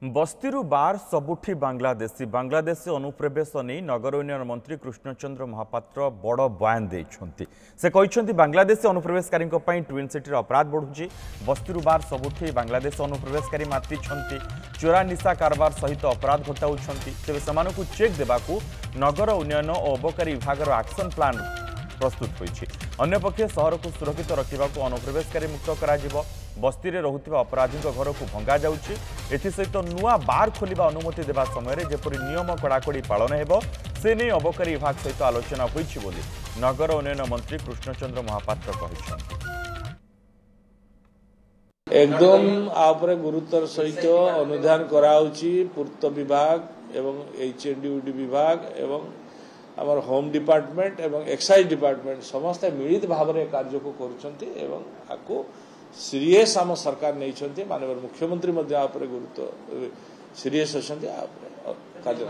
बस्तीरु बार सबुठी बांग्लादेशी अनुप्रवेश नहीं नगर उन्नयन मंत्री कृष्णचंद्र महापात्र बड़ बयान देइछन्ति। से कहते बांग्लादेशी अनुप्रवेशकारी ट्विन सिटी अपराध बढ़ुची। बस्तीरु बार सबुठी बांग्लादेश अनुप्रवेशकारी मातिछन्ति। चोरा निशा कारबार सहित अपराध घटाउछन्ति। तेबे समानकु चेक देबाकू नगर उन्नयन और अबकारी विभाग एक्शन प्लान प्रस्तुत होइछि। अन्यपक्षे सहर को सुरक्षित रखा अनुप्रवेशकारी मुक्त करा बस्ती में रोकथिबा अपराधी घर को भंगा जाउछि। एथिसहित नुआ बार खोलिबा अनुमति देबा समय जेपरि नियम कड़ाकड़ी पालन हेबो से नहीं अबकारी विभाग सहित आलोचना होइछि बोली नगर उन्नयन मंत्री कृष्णचंद्र महापात्र कहिछन्ति। एकदम आपरे गुरुतर सहित अनुधान कराउछि। पूर्त विभाग एवं एचएनडीयूडी विभाग एवं आमर होम डिपार्टमेंट एवं एक्साइज डिपार्टमेंट समस्त मिलित भाव में कार्य को करुछन्ति एवं आको सीरियस आम सरकार नहीं माननीय मुख्यमंत्री गुरुत्व सीरियस अच्छा कार्य।